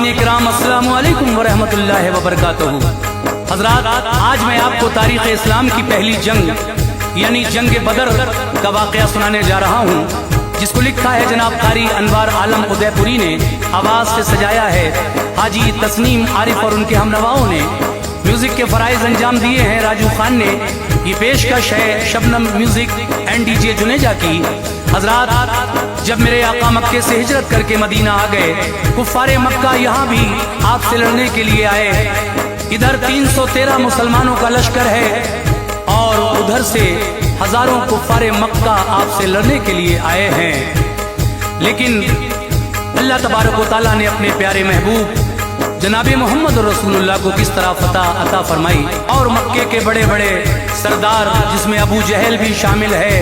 सामीन इकराम अस्सलामु अलैकुम व रहमतुल्लाहि व बरकातुहू। हज़रात, आज मैं आपको तारीख़ इस्लाम की पहली जंग यानी जंग बदर का वाक़या सुनाने जा रहा हूँ, जिसको लिखा है जनाब कारी अनवार आलम उदयपुरी ने, आवाज़ से सजाया है हाजी तस्नीम आरिफ और उनके हमनवाओं ने, म्यूज़िक के फ़राइज़ अंजाम दिए हैं राजू खान ने। ये पेशकश है Shabnam music and DJ Juneja की। हज़रात, जब मेरे आका मक्के से हिजरत करके मदीना आ गए, कुफ़ारे मक्का यहाँ भी आपसे लड़ने के लिए आए। इधर 313 मुसलमानों का लश्कर है और उधर से हजारों कुफ़ारे मक्का आपसे लड़ने के लिए आए हैं। लेकिन अल्लाह तबारक व तआला ने अपने प्यारे महबूब जनाब मोहम्मद रसूलुल्लाह को किस तरह फतह अता फरमाई, और मक्के के बड़े बड़े सरदार जिसमें अबू जहल भी शामिल है,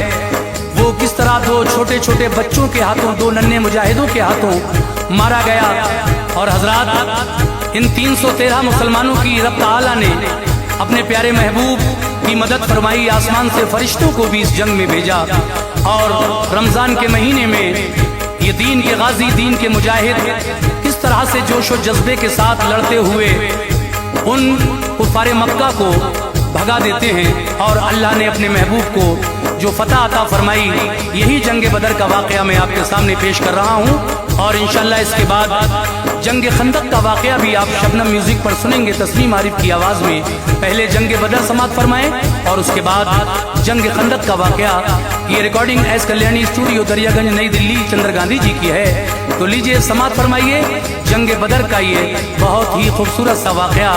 वो किस तरह दो छोटे छोटे बच्चों के हाथों, दो नन्हे मुजाहिदों के हाथों मारा गया। और हजरात, इन 313 मुसलमानों की रब ताला ने अपने प्यारे महबूब की मदद फरमाई, आसमान से फरिश्तों को भी इस जंग में भेजा। और रमज़ान के महीने में ये दीन के गाजी, दीन के मुजाहिद किस तरह से जोश व जज्बे के साथ लड़ते हुए उन कुफ़ारे मक्का को भगा देते हैं, और अल्लाह ने अपने महबूब को जो फतह अता फरमाई, यही जंग बदर का वाक़या मैं आपके सामने पेश कर रहा हूँ। और इंशाअल्लाह इसके बाद जंग खंदक का वाक़या भी आप शबनम म्यूज़िक पर सुनेंगे तस्नीम आरिफ की आवाज़ में। पहले जंग बदर समात फरमाएं और उसके बाद जंग खंदक का वाक़या। ये recording S Kalyani studio Daryaganj नई दिल्ली चंद्र गांधी जी की है। तो लीजिए समात फरमाइए जंग बदर का ये बहुत ही खूबसूरत सा वाक़या,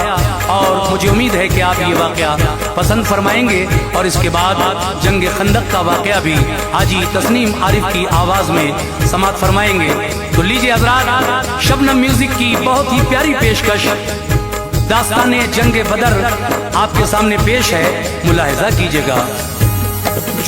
और मुझे उम्मीद है कि आप ये वाक़या पसंद फरमाएंगे। और इसके बाद जंग खंदक का वाक़या भी हाजी तस्नीम आरिफ की आवाज़ में समात फरमाएंगे। तो लीजिए हज़रात, शबनम म्यूज़िक की बहुत ही प्यारी पेशकश दास्ताने जंग बदर आपके सामने पेश है, मुलाहिज़ा कीजिएगा।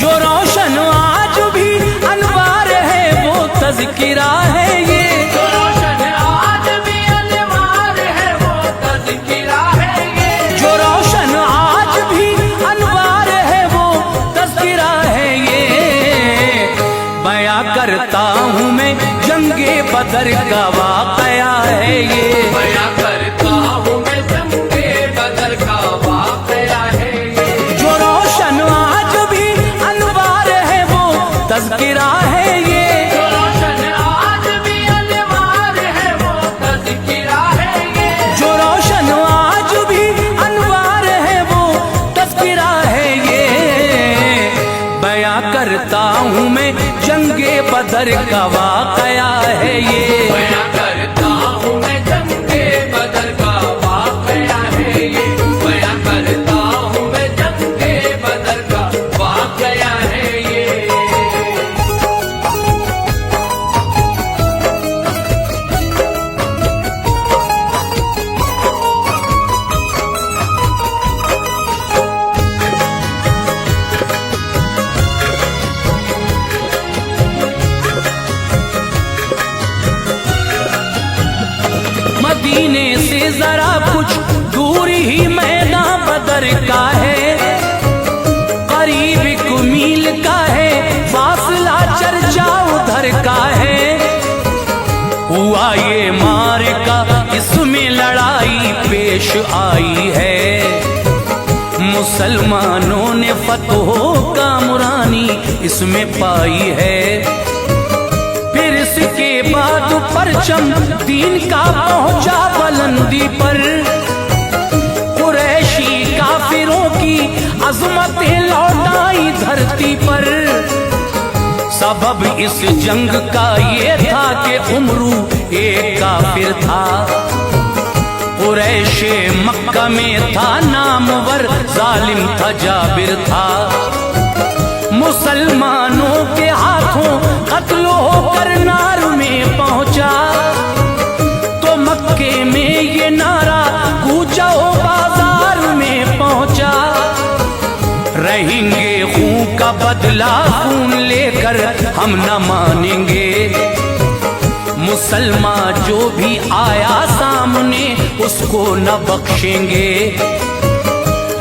जो रोशन आज भी अनवार है वो तज़किरा है, ये जो रोशन आज भी अनवार है वो तज़किरा है, ये जो रोशन आज भी अनवार है वो तज़किरा है, ये बयां करता हूँ मैं जंगे बदर का वाक़या है, ये बयां करता हूँ मैं जंगे बदर का वाक़या है, ये जो रोशन आज भी अनवार है वो तज़किरा है, ये जो रोशन आज भी अनवार है वो तज़किरा है, ये जो रोशन आज भी अनवार है वो तज़किरा है, ये बयां करता हूँ मैं जंगे बदर का वाक़या है, ये बयां करता हूँ मैं जंगे बदर का वाक़या है, ये बयां करता हूँ मैं जंगे बदर का वाक़या है, ये मदीने से जरा कुछ दूर ही मैदान बदर का है, करीब 1 मील का है फासला, चर्चा उधर का है। हुआ ये मार्का, इसमें लड़ाई पेश आई है, मुसलमानों ने फतहों का मुरानी इसमें पाई है। फिर इसके बाद परचम दीन का पहुंचा बुलंदी पर, कुरैशी काफिरों की अज़मतें लौटाई धरती पर। सबब इस जंग का ये था कि उमरू एक काफिर था, कुरैशे मक्का में था नामवर, जालिम था, जाबिर था। मुसलमानों के हाथों कत्ल होकर नार में पहुंचा, तो मक्के में ये नारा गूंजा बाजार में पहुंचा, रहेंगे खून का बदला खून लेकर हम न मानेंगे, मुसलमान जो भी आया सामने उसको न बख्शेंगे।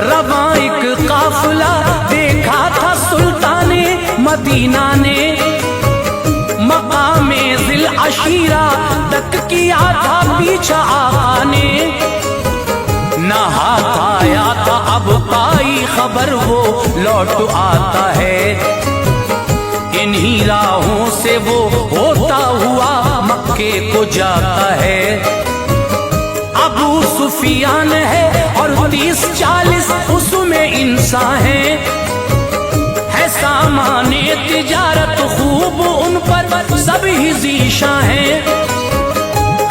रवां एक काफिला देखा था सुल्ताने मदीना ने, मकामे जिल अशीरा तक की किया था पीछा आका ने, न हाथ आया था अब आई खबर वो लौट आता है। इन्हीं राहों से वो होता हुआ मक्के को जाता है। अबू सुफियान है और 30-40 उसमें इंसान है सामाने तिजारत खूब उन पर सब ही ज़ीशा है।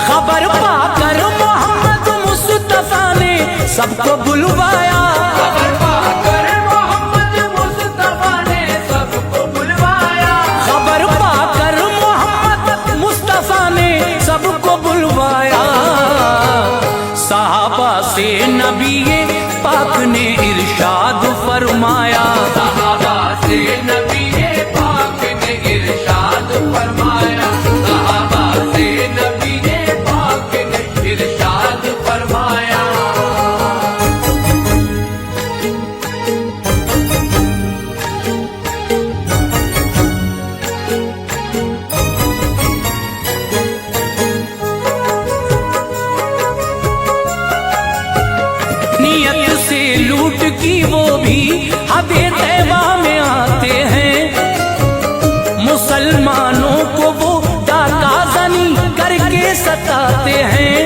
खबर पाकर मोहम्मद मुस्तफा ने सबको बुलवाया, खबर पाकर मोहम्मद मुस्तफा ने सबको बुलवाया, खबर पाकर मोहम्मद मुस्तफा ने सबको बुलवाया। सहाबा से नबी पाक ने इरशाद फरमाया, सहाबा से नबी पाक ने इरशाद फरमाया, सहाबा से नबी पाक ने इरशाद फरमाया। नियत से लूट की वो भी हदे तैबा में आते हैं। मुसलमानों को वो डाका जनी करके सताते हैं।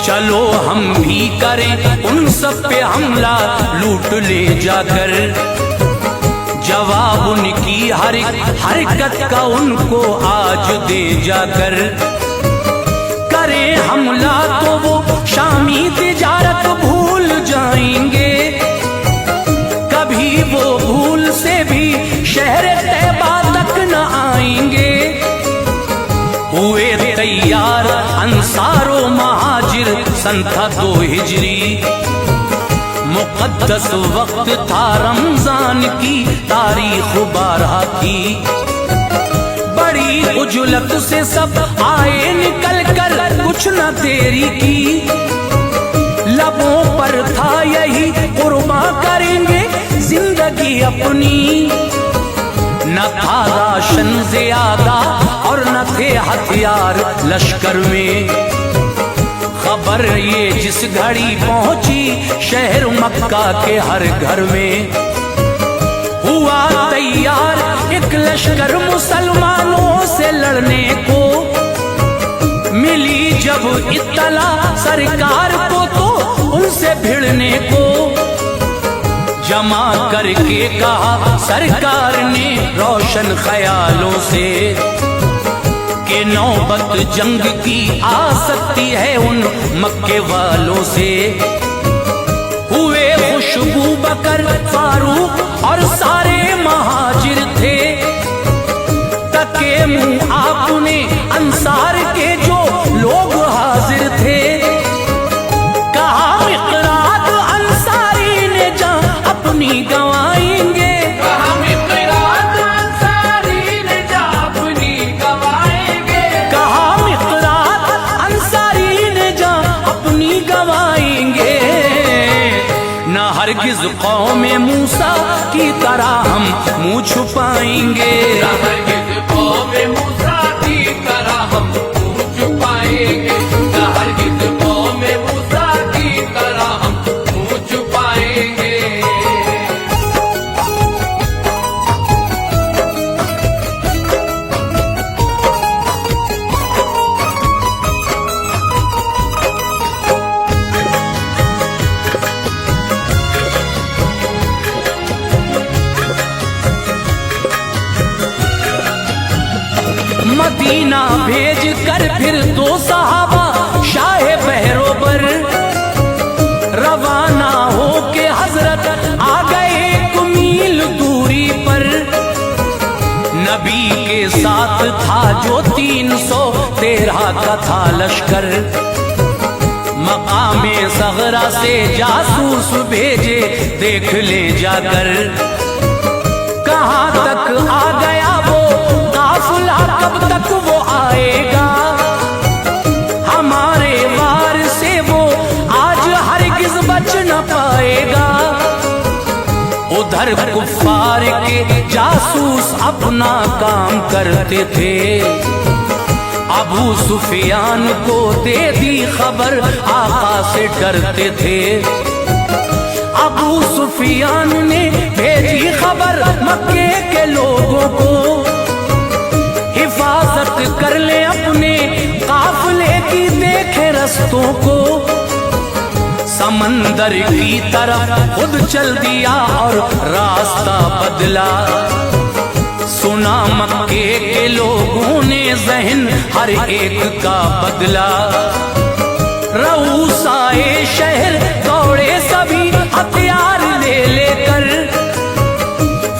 चलो हम भी करें उन सब पे हमला लूट ले जाकर, जवाब उनकी हर हरकत का उनको आज दे जाकर। करें हमला तो वो शामी तिजारत भूल जाएंगे, कभी वो भूल से भी शहर तैबा तक न आएंगे। हुए तैयार अंसारो महाजिर सन था 2 हिजरी, मुक़द्दस वक्त था रमजान की तारीख 12 की। बड़ी उजलत से सब आए निकल कर कुछ न देरी की, लबों पर था यही कुर्बा करेंगे जिंदगी अपनी। न था राशन ज्यादा और न थे हथियार लश्कर में। खबर ये जिस घड़ी पहुंची शहर मक्का के हर घर में, हुआ तैयार एक लश्कर मुसलमानों से लड़ने को। मिली जब इत्तला सरकार को तो उनसे भिड़ने को। जमा करके कहा सरकार ने रोशन ख्यालों से, कि नौबत जंग की आ सकती है उन मक्के वालों से। हुए खुशबू बकर फारूक और सारे महाजिर थे, तके मुंह आपने अंसार के जो लोग हाजिर थे। कहा मिक़दाद अंसारी ने जान अपनी गंवाएंगे, कहा मिक़दाद अंसारी ने जान अपनी गंवाएंगे, कहा मिक़दाद अंसारी ने जान अपनी गंवाएंगे। न हरगिज़ कौमे मूसा की तरह हम मुँह छुपाएंगे, न हरगिज़ कौमे मूसा की तरह हम मुँह छुपाएंगे, न हरगिज़ कौमे मूसा की तरह हम मुँह छुपाएंगे। मदीना भेज कर फिर 2 सहाबा शाह बहरोबर रवाना हो के हजरत आ गए 1 मील दूरी पर। नबी के साथ था जो 313 का था लश्कर। मकामे सगरा से जासूस भेजे देख ले जाकर, कहाँ तक आ गया वो काफिला, कब तक वो आएगा। हमारे वार से वो आज हरगिज़ बच न पाएगा। उधर कुफ्फार के जासूस अपना काम करते थे अबू सुफियान को दे दी खबर, आका से डरते थे। अबू सुफियान ने भेजी खबर मक्के के लोगों को, हिफाजत कर ले अपने काफिले की, देखे रस्तों को। समंदर की तरफ खुद चल दिया और रास्ता बदला। सुना मक्के के लोगों ने ज़हन हर एक का बदला। रऊस आए शहर दौड़े सभी हथियार ले लेकर,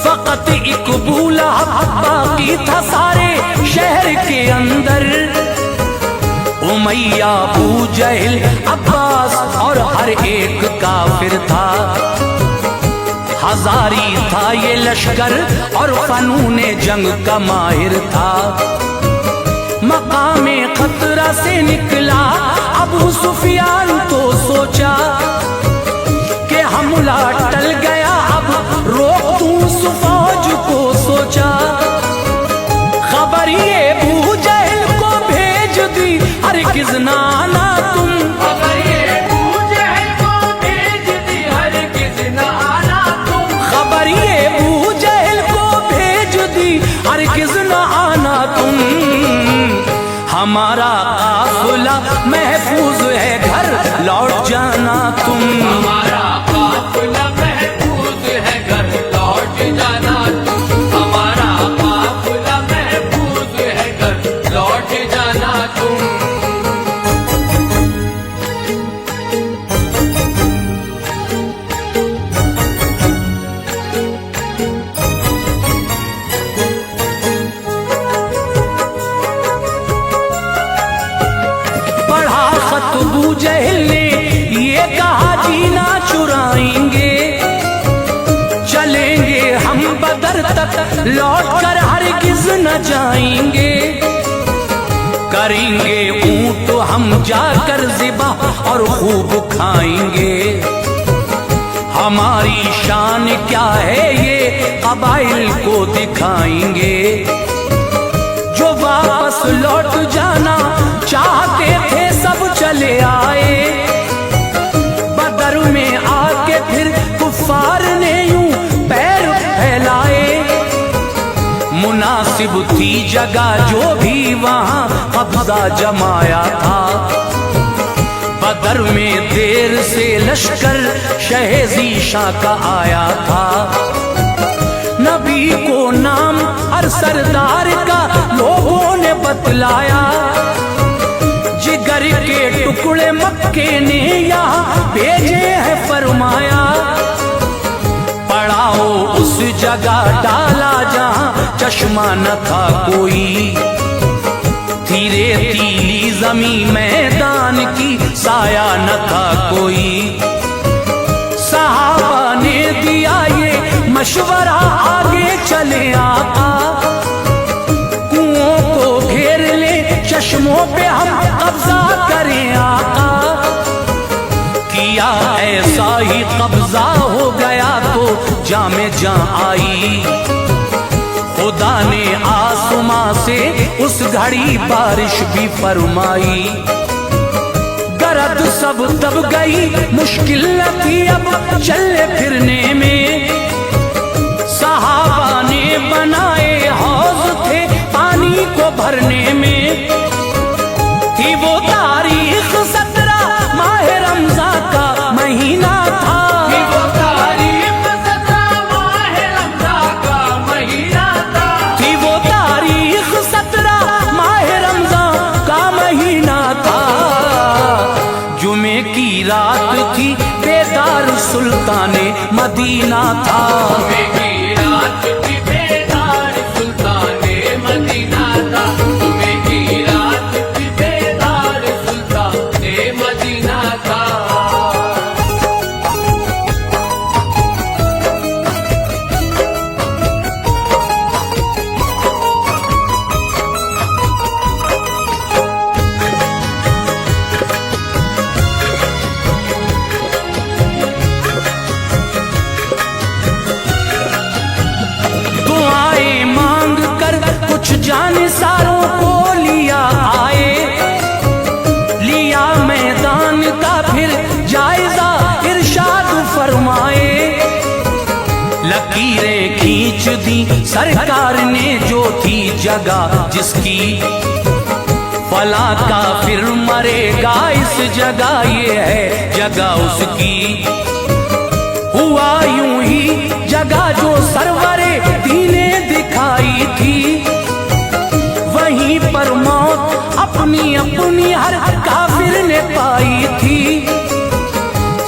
फकत एक बूला बाकी था सारे शहर के अंदर। उमैया, अबू जहल, अब्बास और हर एक काफिर था। हजारी था ये लश्कर और फनूने जंग का माहिर था। मकामे खतरा से निकला अबू सुफियान तो सोचा कि हमला टल गया, अब रोक दूं उस फौज को सोचा। खबर ये अबू जहल को भेज दी, हरगिज़ ना आना तुम। खबर ये अबू जहल को भेज दी, हरगिज़ ना आना तुम। खबर ये अबू जहल को भेज दी, हरगिज़ ना आना तुम। हमारा काफिला महफूज है, घर लौट जाना तुम। हमारा काफिला महफूज है, घर लौट जाना तुम। हमारा काफिला महफूज है, घर लौट जाना तुम। अबू जहल ने ये कहा, जीना चुराएंगे, चलेंगे हम बदर तक, लौट कर हरगिज़ न जाएंगे। करेंगे ऊंट हम जाकर ज़िबा और खूब खाएंगे। हमारी शान क्या है ये कबाइल को दिखाएंगे। जो वापस लौट जाना चाहते थे सब चले आए। बदर में आके फिर कुफ्फार ने यूं पैर फैलाए। मुनासिब थी जगह जो भी वहां कब्जा जमाया था। बदर में देर से लश्कर शहेज़ी शाह का आया था। नबी को नाम हर सरदार का लोगों ने बतलाया। जिगर के टुकड़े मक्के ने यहाँ भेजे हैं फरमाया। पड़ाओ उस जगह डाला जहाँ चश्मा न था कोई। धीरे तीली जमी मैदान की साया न था कोई। सहाबा ने दिया ये मशवरा, आगे चले आका। कुओं को घेर ले, चश्मों पे हम कब्जा करें आका। किया ऐसा ही कब्जा हो गया तो जामे जां आई। खुदा ने आसमां से उस घड़ी बारिश भी फरमाई। गरद सब दब गई, मुश्किल न थी अब चलने फिरने में। सहाबा ने बनाए हौज थे पानी को भरने में। थी वो तारीख 17 माह रमज़ान का महीना था। थी वो तारीख 17 माह रमज़ान का महीना था। थी वो तारीख 17 माह रमज़ान का महीना था। जुमे की रात थी, बेदार सुल्ताने मदीना था। जुमे की रात थी, बेदार सुल्ताने मदीना था। जुमे की रात थी, बेदार सुल्ताने मदीना था। खींच दी सरकार ने जो थी जगह जिसकी, फला काफिर मरेगा इस जगह, ये है जगह उसकी। हुआ यूं ही जगह जो सरवरे दीने दिखाई थी, वहीं पर मौत अपनी अपनी हर काफिर ने पाई थी।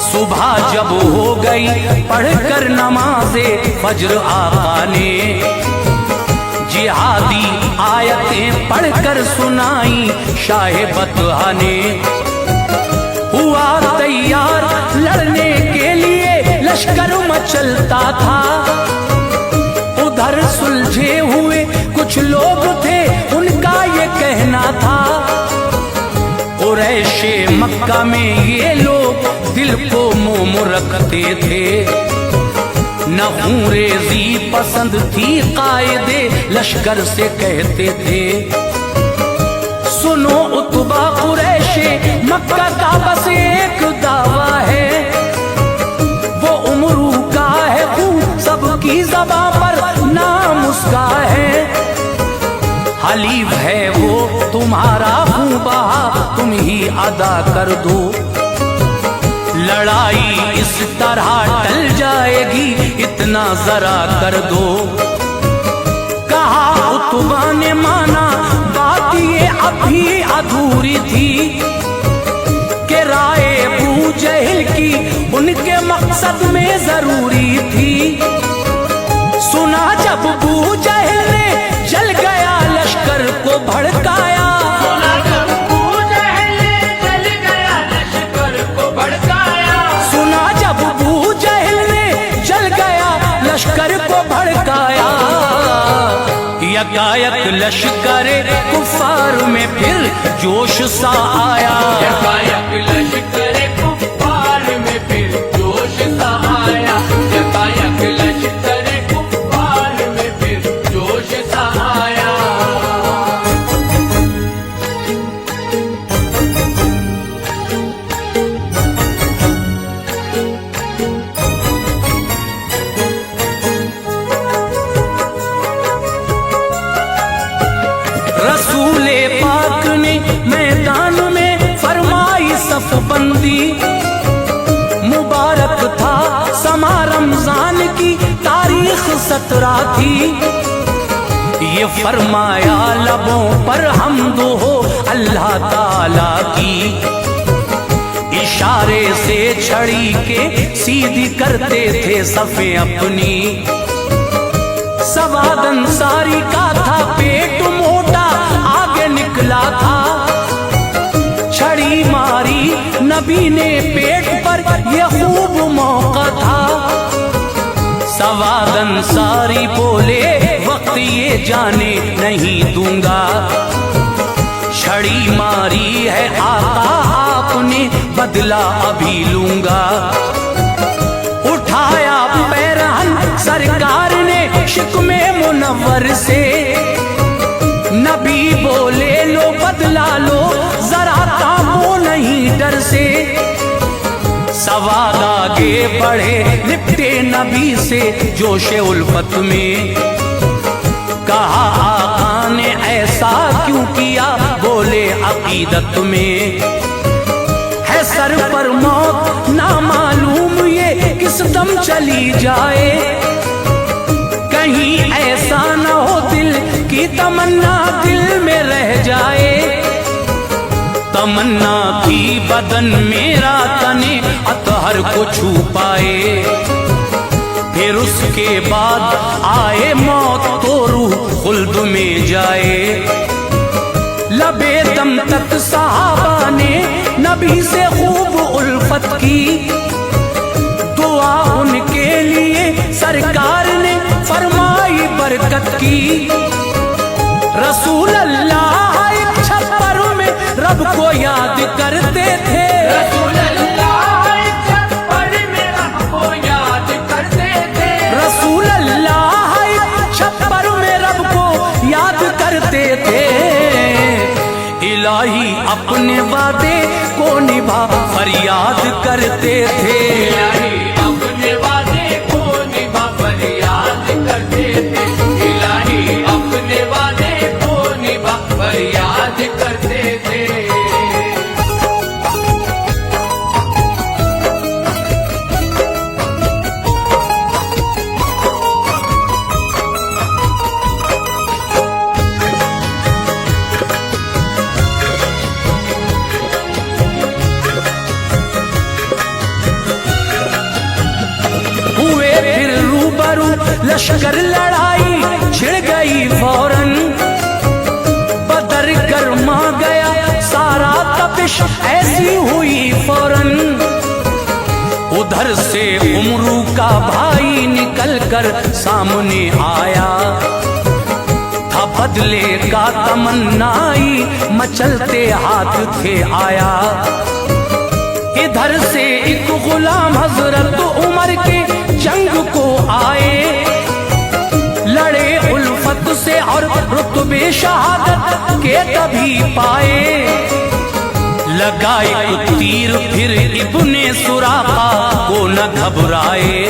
सुबह जब हो गई पढ़कर नमाज़े फज्र आका ने, जिहादी आयतें पढ़कर सुनाई शाह बतहा ने। हुआ तैयार लड़ने के लिए लश्कर मचलता था, उधर सुलझे हुए कुछ लोग थे उनका ये कहना था, कुरैशे मक्का में ये लोग दिल को मोम रखते थे, नखूरेज़ी पसंद थी कायदे लश्कर से कहते थे। सुनो उतबा कुरैशे मक्का का बस एक दावा है, वो उमरू का है खून सबकी ज़बां पर नाम उसका है। हलीफ है वो तुम्हारा खून बहा तुम ही अदा कर दो, लड़ाई इस तरह टल जाएगी इतना जरा कर दो। कहा उतबा ने माना बात ये अभी अधूरी थी, कि राय अबू जहल की उनके मकसद में जरूरी थी। सुना जब अबू जहल ने जल गया लश्कर को भड़काया, सुना जब अबू जहल ने जल गया लश्कर को भड़काया, सुना जब अबू जहल ने जल गया लश्कर को भड़काया। यकायक लश्कर कुफार में फिर जोश सा आया, यकायक लश्कर कुफार में फिर जोश सा आया, यकायक लश्कर कुफार में फिर जोश सा आया। रसूले पाक ने मैदान में फरमाई सफबंदी, मुबारक था समा रमजान की तारीख 17 थी। ये फरमाया लबों पर हमदो हो अल्लाह ताला की, इशारे से छड़ी के सीधी करते थे सफ़े अपनी। सवाद अंसारी का था पेट मोटा आगे निकला था, छड़ी मारी नबी ने पेट पर यह खूब मौका था। सवाद अंसारी बोले वक्त ये जाने नहीं दूंगा, छड़ी मारी है आका आपने बदला अभी लूंगा। उठाया पैरहन सरकार ने शिकमे मुनव्वर से, नबी बोले लो बदला लो जरा कामो नहीं डर से। सवाद आगे बढ़े लिपटे नबी से जोशे उल्फत में, कहा आका ने ऐसा क्यों किया, बोले अकीदत में है सर पर मौत ना मालूम ये किस दम चली जाए, कहीं ऐसा न हो दिल की तमन्ना दिल में रह जाए। तमन्ना की बदन मेरा तने अतहर को छू पाए, फिर उसके बाद आए मौत तो रूह खुल्द में जाए। लबे दम तक सहाबा ने नबी से खूब उल्फत की, दुआ उनके लिए सरकार ने फरमाई बरकत की। रसूल अल्लाह एक छप्पर में रब को याद करते थे, रसूल अल्लाह एक छप्पर में रब को याद करते थे, रसूल अल्लाह एक छप्पर में रब को याद करते थे। इलाही अपने वादे को निभा फरियाद करते थे, इलाही अपने वादे को निभा फरियाद करते थे। लश्कर लड़ाई छिड़ गई फौरन। बदर गर्मा गया सारा, तपिश ऐसी हुई फौरन। उधर से उमरू का भाई निकल कर सामने आया, था बदले का तमन्नाई मचलते हाथ थे आया। इधर से एक गुलाम हजरत उमर के जंग को आए, लड़े उल्फत से और रुतबे शहादत के तभी पाए। लगा एक तीर फिर इब्ने सुराका को न घबराए,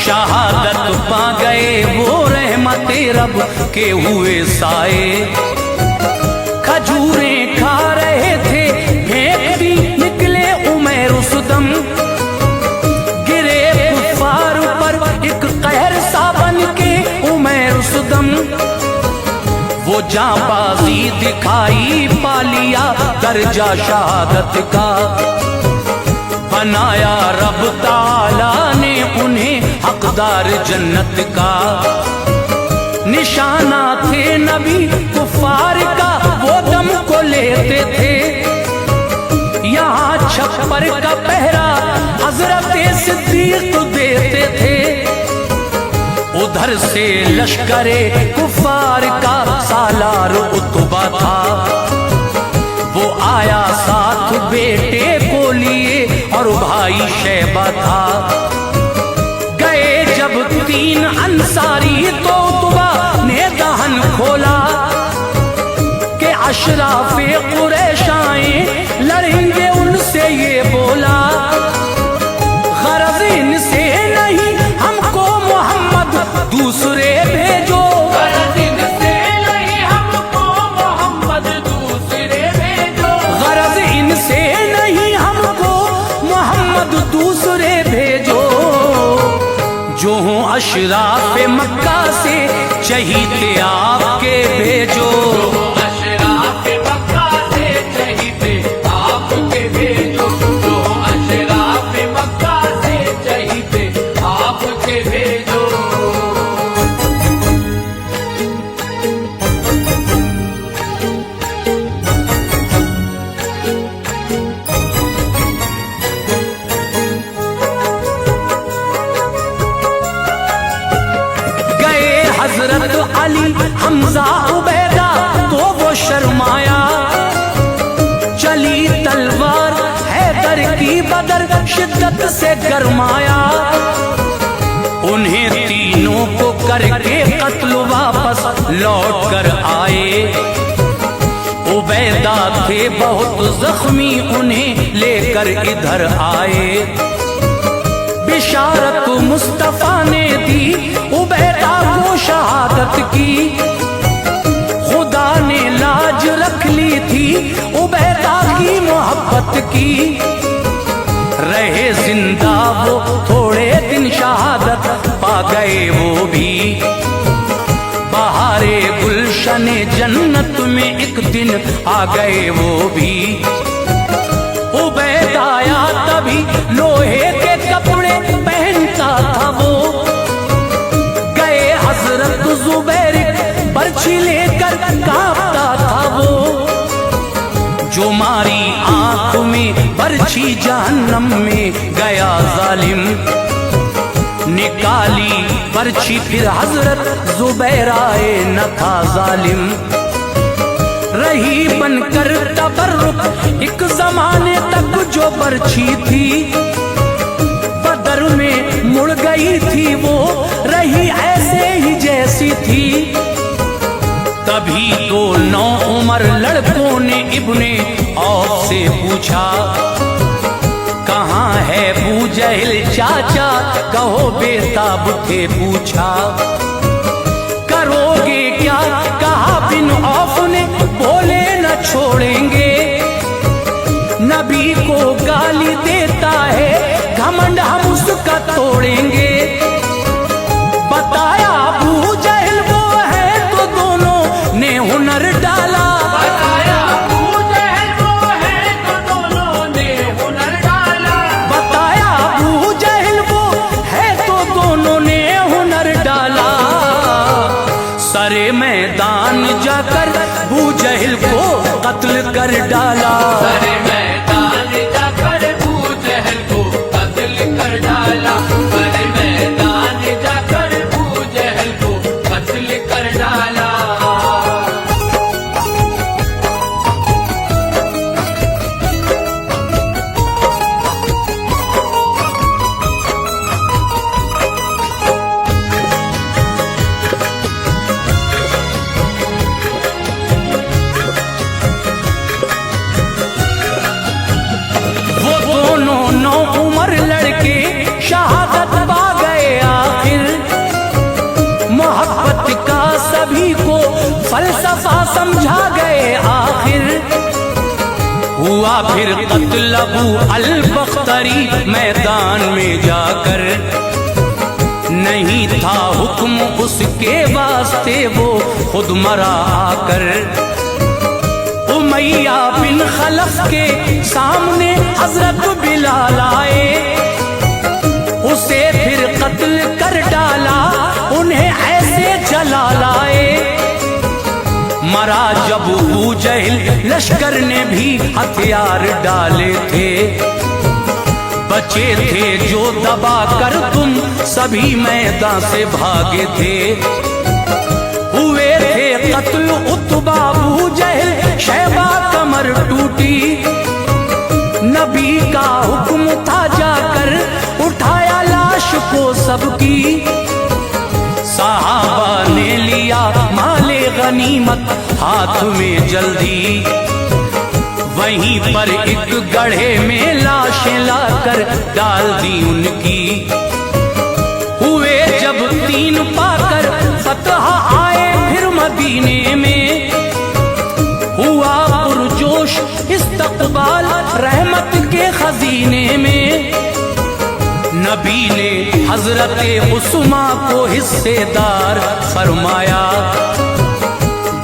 शहादत पा गए वो रहमते रब के हुए साए। खजूरें खा रहे थे फेंक दी निकले उमैर उस दम, गिरे कुफार पर एक कहर सा बन के उमैर उस दम। वो जांबाजी दिखाई पालिया दर्जा शहादत का, बनाया रब ताला ने उन्हें हकदार जन्नत का। निशाना थे नबी कुफार का वो दम को लेते थे, यहाँ छप्पर का पहरा हजरत सिद्दीक देते थे। उधर से लश्करे कुफार का सालार उतबा था, वो आया साथ बेटे को लिए और भाई शैबा था। गए जब 3 अंसारी तो उतबा ने दहन खोला कि अशराफे कुरैश आए लड़ेंगे उनसे ये बोला। गरज इनसे नहीं हमको मोहम्मद दूसरे भेजो, गरज इनसे नहीं हमको मोहम्मद दूसरे भेजो। गरज इनसे नहीं हमको मोहम्मद दूसरे भेजो। जो हूँ अशराफ मक्का से चहीते आपके भेजो। अशराफ मक्का से चहीते आपके भेजो, जो अशराफ मक्का से चहीते आपके भेजो। हजरत अली हमजा उबैदा तो वो शर्माया, चली तलवार हैदर की बदर शिद्दत से गरमाया। उन्हें तीनों को करके कत्ल वापस लौट कर आए। उबैदा थे बहुत जख्मी उन्हें लेकर इधर आए। बिशारत मुस्तफा ने दी उबैदा को शहादत की, खुदा ने लाज रख ली थी उबैदा की मोहब्बत की। रहे जिंदा वो थोड़े दिन शहादत पा गए वो भी, बहारे गुलशन जन्नत में एक दिन आ गए वो भी। उबैदा आया तभी लोहे के कपड़े पहनता था वो, गए हजरत जुबैर बर्छी लेकर कांपता था वो। जो मारी आंख में बर्छी जहन्नम में गया जालिम, निकाली बर्छी फिर हजरत जुबैर आए न था जालिम। रही बनकर तबर्रुक एक जमाने तक जो बर्छी थी, बदर में मुड़ गई थी वो रही ऐसे ही जैसी थी। तभी तो 9 उमर लड़कों ने इब्ने औफ से पूछा, कहाँ है अबू जहल चाचा कहो बेताब थे पूछा। करोगे क्या कहा बिन औफ ने, बोले न छोड़ेंगे। नबी को गाली देता है घमंड हम उसका तोड़ेंगे। बताया अबू जहल वो है तो दोनों ने हुनर डाला। बताया अबू जहल वो है तो दोनों ने हुनर डाला। बताया अबू जहल वो है तो दोनों ने सरे मैदान जाकर बू जहल को कत्ल कर डाला। सरे मैदान जाकर अबू जहल को कत्ल कर डाला। सरे मैदान जाकर अबू जहल को कत्ल कर डाला। वो दोनों नौ उम्र लड़के शहादत पा गए आखिर। मोहब्बत का सभी को फलसफा समझा गए आखिर। हुआ फिर कत्ल अबू अल बख्तरी मैदान में जाकर। नहीं था हुक्म उसके वास्ते वो खुद मरा आकर। उमैया बिन खलफ के सामने हजरत बिलाल आए। उसे फिर कत्ल कर डाला, उन्हें ऐसे जला लाए। मरा जब अबू जहल लश्कर ने भी हथियार डाले थे। बचे थे जो दबा कर तुम सभी मैदान से भागे थे। हुए थे कत्ल उतबा अबू जहल शैबा कमर टूटी। नबी का हुक्म था जाकर उठाया लाश को सबकी। सहाबा ने लिया माले गनीमत हाथ में जल्दी। वहीं पर एक गड्ढे में लाशें लाकर डाल दी उनकी। हुए जब 3 पाकर फतह आए फिर मदीने में। हुआ पुरजोश इस्तकबाल रहमत के खजीने में। नबी ने हजरत उस्मा को हिस्सेदार फरमाया।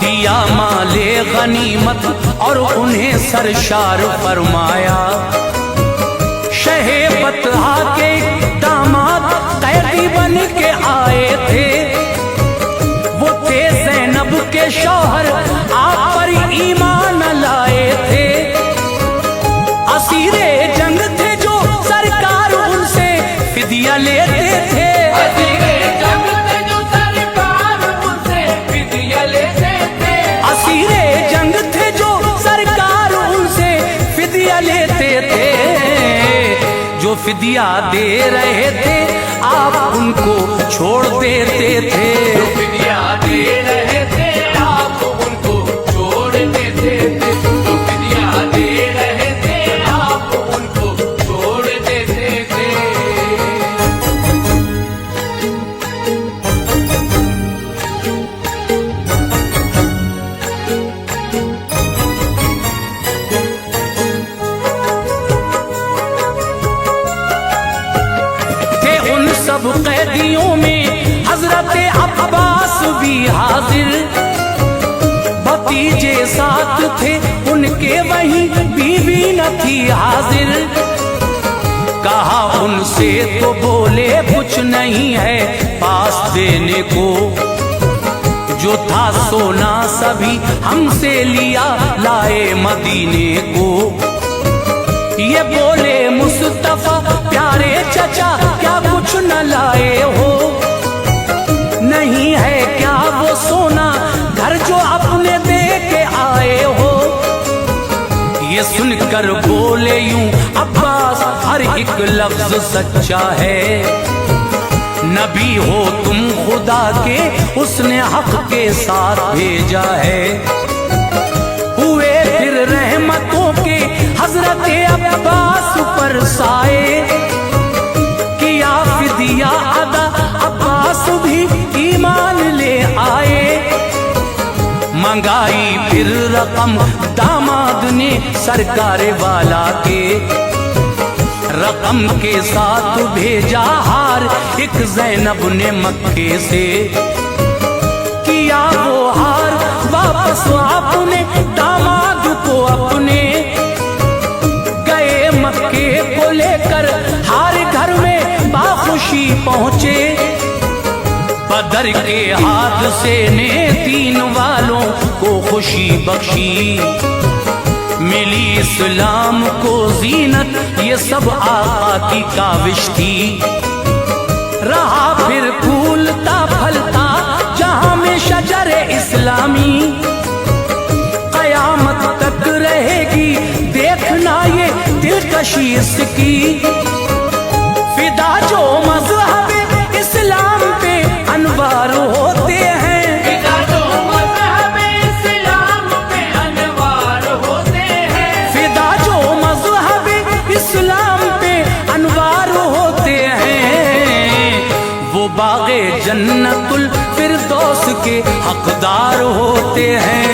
दिया माले गनीमत और उन्हें सरशार फरमाया। शहे बतहा के दामाद कैदी बन के आए थे। वो थे ज़ैनब के शौहर आप पर ईमान लाए थे। असीरे जंग थे जो सरकार उनसे फिदिया लेते थे। असीरे जंग थे जो सरकार उनसे फिदिया लेते थे। असीरे जंग थे जो सरकार उनसे फिदिया लेते थे। जो फिदिया दे रहे थे आप उनको छोड़ देते थे। जो फिदिया दे रहे थे आप उनको छोड़ देते थे। जो फिदिया दे रहे थे आप उनको छोड़ देते थे। थे उन सब कैदियों में हजरत अब्बास भी हाजिर। भतीजे साथ थे उनके, वहीं बीवी न थी हाजिर। कहा उनसे तो बोले कुछ नहीं है पास देने को। जो था सोना सभी हमसे लिया लाए मदीने को। ये बोले मुस्तफा प्यारे चचा क्या कुछ न लाए हो। नहीं है क्या वो सोना घर जो अपने दे के आए हो। ये सुनकर बोले यूं अब्बास हर एक लफ्ज सच्चा है। नबी हो तुम खुदा के, उसने हक के साथ भेजा है। हुए फिर रहमतों के हजरत अब्बास पर साए। किया फिदिया अदा अब्बास भी ईमान ले आए। मंगाई फिर रकम दामाद ने सरकार वाला के। रकम के साथ भेजा हार एक ज़ैनब ने मक्के से। किया वो हार वापस आपने दामाद को अपने। गए मक्के को लेकर हार घर में बाखुशी पहुंचे। बदर कदर के हादसे ने दीन वालों को खुशी बख्शी, मिली इस्लाम को जीनत ये सब आका की काविश थी। रहा फिर फूलता फलता जहां में शजर इस्लामी, कयामत तक रहेगी देखना ये दिलकशी इसकी। फिदा जो मज़हब इस्लाम पे अनवार होते हैं, फिदा जो मज़हब इस्लाम पे अनवार होते हैं, फिदा जो मज़हब इस्लाम पे अनवार होते हैं, वो बाग़े जन्नतुल फिरदौस के हकदार होते हैं।